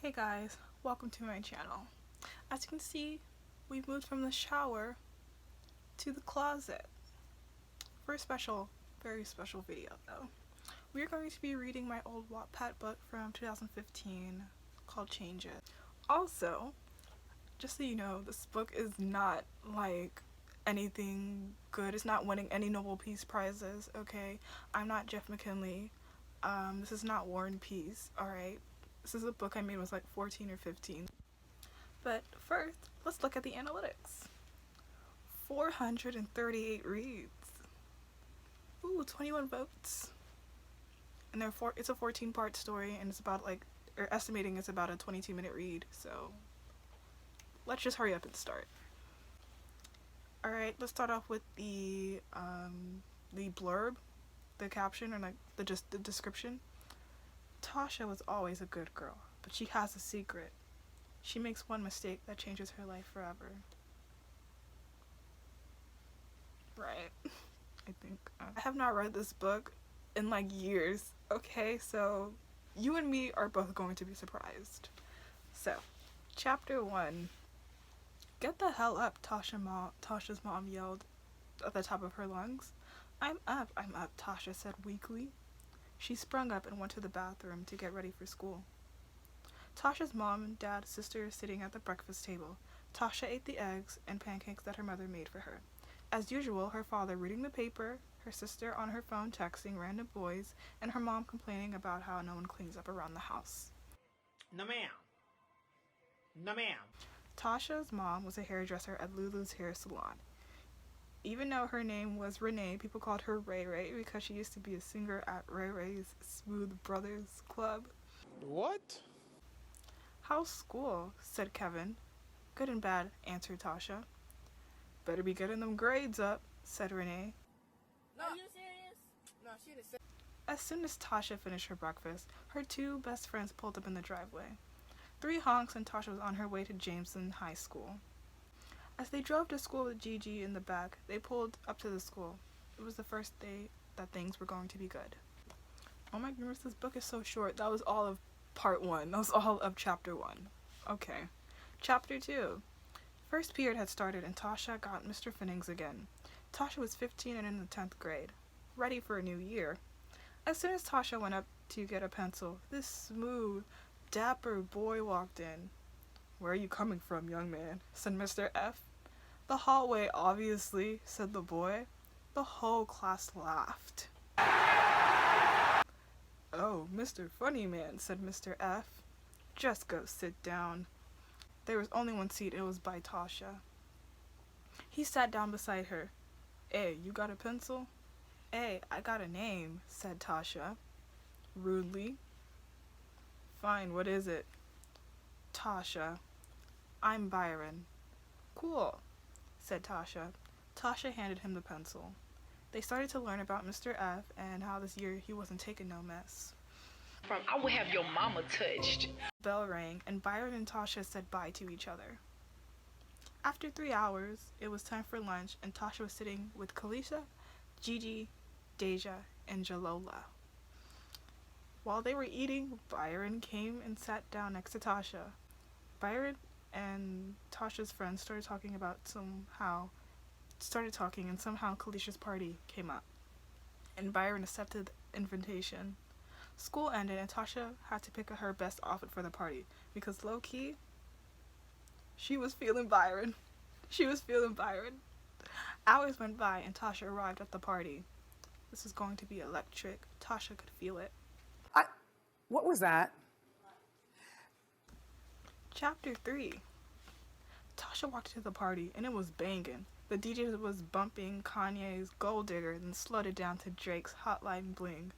Hey guys, welcome to my channel. As you can see, we've moved from the shower to the closet for a very special video though. We're going to be reading my old Whattpad book from 2015 called Change It. Also, just so you know, this book is not like anything good. It's not winning any Nobel Peace Prizes, okay? I'm not Jeff McKinley. This is not War and Peace, alright? This is a book I made when I was like 14 or 15. But first, let's look at the analytics. 438 reads. Ooh, 21 votes. And it's a 14-part story, and it's about estimating it's about a 22-minute read, so let's just hurry up and start. Alright, let's start off with the blurb, the caption, or the description. Tasha was always a good girl, but she has a secret. She makes one mistake that changes her life forever. Right. I think. I have not read this book in years, okay? So you and me are both going to be surprised. So, Chapter 1. Get the hell up, Tasha's mom yelled at the top of her lungs. I'm up, Tasha said weakly. She sprung up and went to the bathroom to get ready for school. Tasha's mom, dad, sister sitting at the breakfast table. Tasha ate the eggs and pancakes that her mother made for her. As usual, her father reading the paper, her sister on her phone texting random boys, and her mom complaining about how no one cleans up around the house. No ma'am. No ma'am. Tasha's mom was a hairdresser at Lulu's hair salon. Even though her name was Renee, people called her Ray Ray because she used to be a singer at Ray Ray's Smooth Brothers Club. What? How's school? Said Kevin. Good and bad, answered Tasha. Better be getting them grades up, said Renee. No. Are you serious? No, she didn't say. As soon as Tasha finished her breakfast, her two best friends pulled up in the driveway. 3 honks and Tasha was on her way to Jameson High School. As they drove to school with Gigi in the back, they pulled up to the school. It was the first day that things were going to be good. Oh my goodness, this book is so short. That was all of part 1. That was all of chapter 1. Okay. Chapter 2. First period had started and Tasha got Mr. Finnings again. Tasha was 15 and in the 10th grade. Ready for a new year. As soon as Tasha went up to get a pencil, this smooth, dapper boy walked in. Where are you coming from, young man? Said Mr. F. The hallway, obviously, said the boy. The whole class laughed. Oh, Mr. Funny Man, said Mr. F. Just go sit down. There was only one seat, it was by Tasha. He sat down beside her. Hey, you got a pencil? Hey, I got a name, said Tasha, rudely. Fine, what is it? Tasha. I'm Byron. Cool, said Tasha. Tasha handed him the pencil. They started to learn about Mr. F and how this year he wasn't taking no mess. I will have your mama touched. Bell rang and Byron and Tasha said bye to each other. After 3 hours, it was time for lunch and Tasha was sitting with Kalisha, Gigi, Deja, and Jalola. While they were eating, Byron came and sat down next to Tasha. Byron and Tasha's friends started talking and somehow Kalisha's party came up. And Byron accepted the invitation. School ended and Tasha had to pick her best outfit for the party because low-key, she was feeling Byron. Hours went by and Tasha arrived at the party. This was going to be electric. Tasha could feel it. What was that? Chapter 3. Tasha walked to the party and it was banging. The DJ was bumping Kanye's Gold Digger and slowed it down to Drake's Hotline Bling.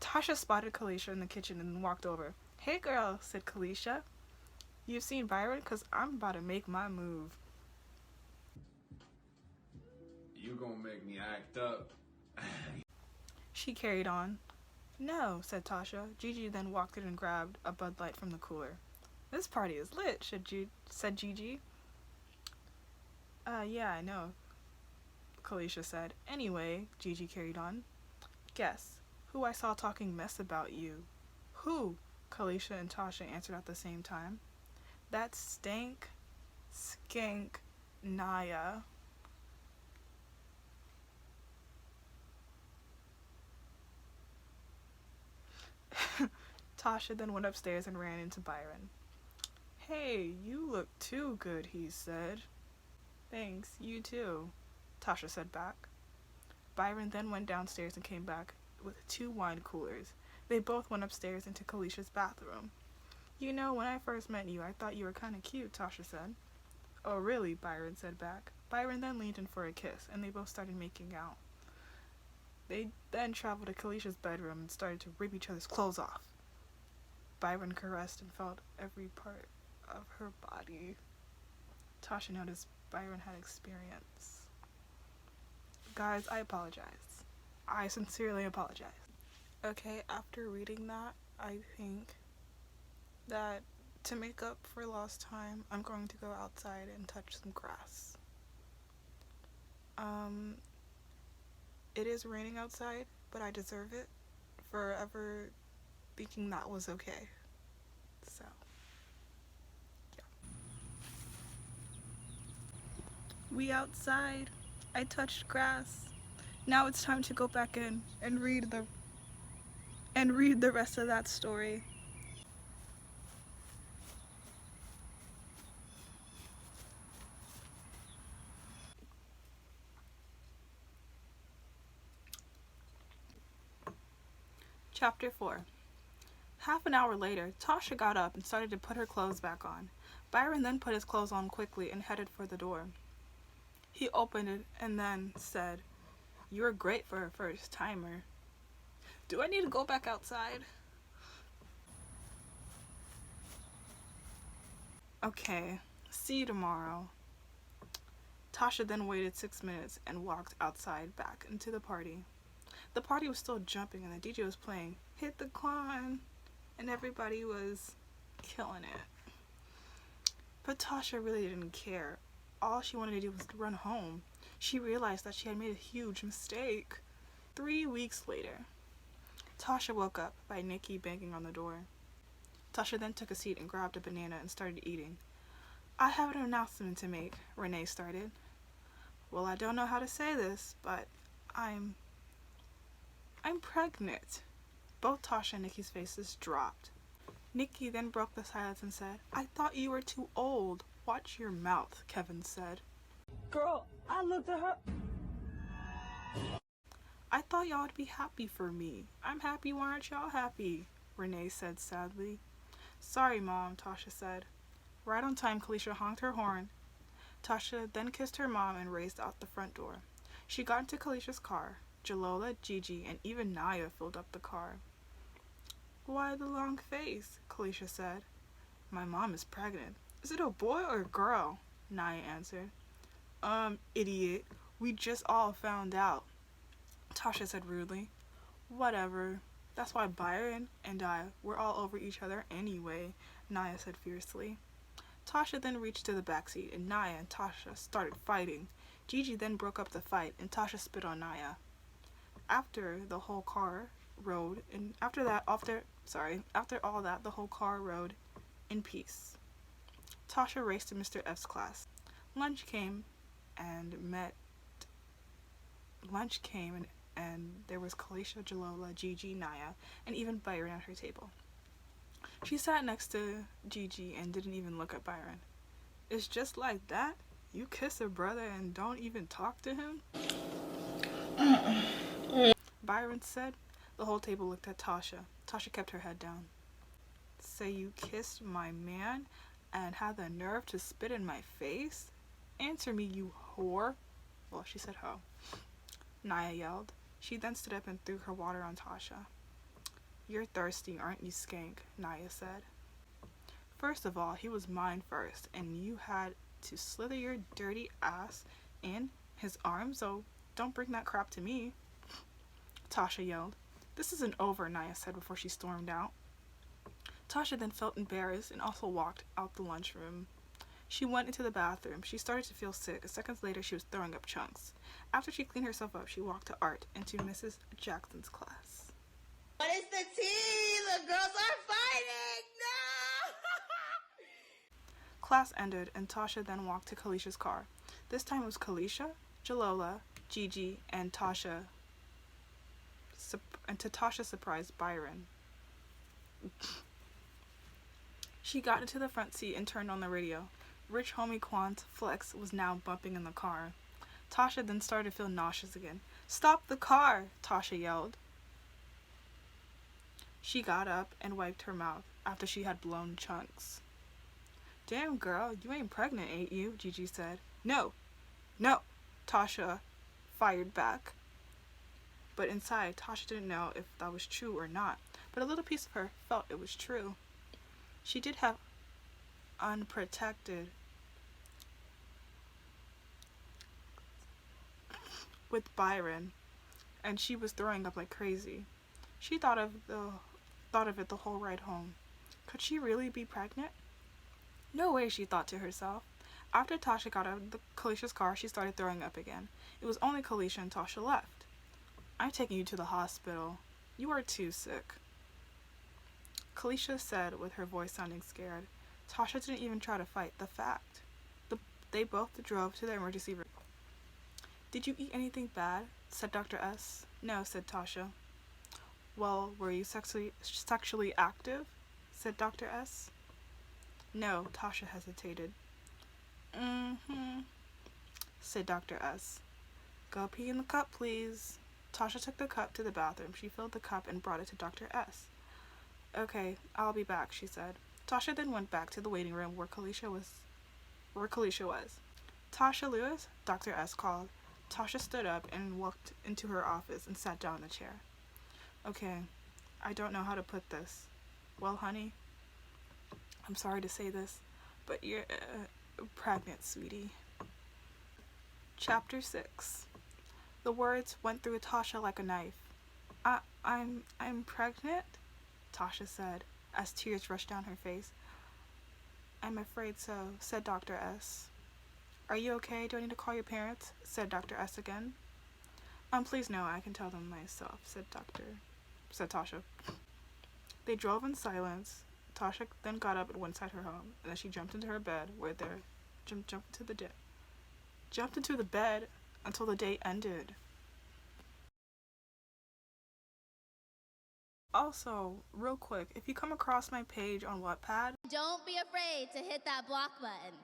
Tasha spotted Kalisha in the kitchen and walked over. Hey girl, said Kalisha. You've seen Byron? 'Cause I'm about to make my move. You gonna make me act up. She carried on. No, said Tasha. Gigi then walked in and grabbed a Bud Light from the cooler. This party is lit, said Gigi. Yeah, I know, Kalisha said. Anyway, Gigi carried on. Guess who I saw talking mess about you? Who? Kalisha and Tasha answered at the same time. That stank, skank, Naya. Tasha then went upstairs and ran into Byron. Hey, you look too good, he said. Thanks, you too, Tasha said back. Byron then went downstairs and came back with 2 wine coolers. They both went upstairs into Kalisha's bathroom. You know, when I first met you, I thought you were kind of cute, Tasha said. Oh, really? Byron said back. Byron then leaned in for a kiss, and they both started making out. They then traveled to Kalisha's bedroom and started to rip each other's clothes off. Byron caressed and felt every part of her body. Tasha noticed Byron had experience. Guys, I apologize. I sincerely apologize. Okay, after reading that, I think that to make up for lost time, I'm going to go outside and touch some grass. It is raining outside, but I deserve it for ever thinking that was okay. So, yeah. We outside. I touched grass. Now it's time to go back in and read the rest of that story. Chapter 4. Half an hour later, Tasha got up and started to put her clothes back on. Byron then put his clothes on quickly and headed for the door. He opened it and then said, "You're great for a first timer. Do I need to go back outside?" Okay, see you tomorrow. Tasha then waited 6 minutes and walked outside back into the party. The party was still jumping and the DJ was playing Hit the Climb and everybody was killing it. But Tasha really didn't care. All she wanted to do was run home. She realized that she had made a huge mistake. 3 weeks later, Tasha woke up by Nikki banging on the door. Tasha then took a seat and grabbed a banana and started eating. "I have an announcement to make," Renee started. "Well, I don't know how to say this, but I'm pregnant." Both Tasha and Nikki's faces dropped. Nikki then broke the silence and said, "I thought you were too old. Watch your mouth," Kevin said. Girl, I looked at her. "I thought y'all would be happy for me. I'm happy, why aren't y'all happy?" Renee said sadly. "Sorry, Mom," Tasha said. Right on time, Kalisha honked her horn. Tasha then kissed her mom and raced out the front door. She got into Kalisha's car. Jalola, Gigi, and even Naya filled up the car. "Why the long face?" Kalisha said. "My mom is pregnant." "Is it a boy or a girl?" Naya answered. Idiot. We just all found out," Tasha said rudely. "Whatever. That's why Byron and I were all over each other anyway," Naya said fiercely. Tasha then reached to the backseat and Naya and Tasha started fighting. Gigi then broke up the fight and Tasha spit on Naya. After all that, the whole car rode in peace. Tasha raced to Mr. F's class. Lunch came and there was Kalisha, Jalola, Gigi, Naya, and even Byron at her table. She sat next to Gigi and didn't even look at Byron. "It's just like that? You kiss a brother and don't even talk to him?" Byron said. The whole table looked at Tasha. Tasha kept her head down. "Say you kissed my man and had the nerve to spit in my face? Answer me, you whore." Well, she said ho. Naya yelled. She then stood up and threw her water on Tasha. "You're thirsty, aren't you, skank?" Naya said. "First of all, he was mine first, and you had to slither your dirty ass in his arms, so don't bring that crap to me," Tasha yelled. "This isn't over," Naya said before she stormed out. Tasha then felt embarrassed and also walked out the lunchroom. She went into the bathroom. She started to feel sick. Seconds later, she was throwing up chunks. After she cleaned herself up, she walked to art into Mrs. Jackson's class. What is the tea, The girls are fighting! No! Class ended, and Tasha then walked to Kalisha's car. This time it was Kalisha, Jalola, Gigi, and Tasha. And to Tasha's surprise, Byron. She got into the front seat and turned on the radio. Rich homie Quant Flex was now bumping in the car. Tasha then started to feel nauseous again. "Stop the car!" Tasha yelled. She got up and wiped her mouth after she had blown chunks. "Damn, girl, you ain't pregnant, ain't you?" Gigi said. No, Tasha fired back. But inside, Tasha didn't know if that was true or not, but a little piece of her felt it was true. She did have unprotected with Byron, and she was throwing up like crazy. She thought of it the whole ride home. Could she really be pregnant? No way, she thought to herself. After Tasha got out of Kalisha's car, she started throwing up again. It was only Kalisha and Tasha left. "I'm taking you to the hospital. You are too sick," Kalisha said with her voice sounding scared. Tasha didn't even try to fight the fact. They both drove to the emergency room. "Did you eat anything bad?" said Dr. S. "No," said Tasha. "Well, were you sexually active?" said Dr. S. "No," Tasha hesitated. Said Dr. S. "Go pee in the cup, please." Tasha took the cup to the bathroom. She filled the cup and brought it to Dr. S. "Okay, I'll be back," she said. Tasha then went back to the waiting room where Kalisha was. "Tasha Lewis?" Dr. S called. Tasha stood up and walked into her office and sat down in a chair. "Okay, I don't know how to put this. Well, honey, I'm sorry to say this, but you're pregnant, sweetie." Chapter 6. The words went through Tasha like a knife. I'm pregnant?" Tasha said, as tears rushed down her face. "I'm afraid so," said Dr. S. "Are you okay? Do I need to call your parents?" said Dr. S again. Please no, I can tell them myself," said Tasha. They drove in silence. Tasha then got up and went inside her home, and then she jumped into her bed jumped into the bed until the day ended. Also, real quick, if you come across my page on Whattpad, Don't be afraid to hit that block button.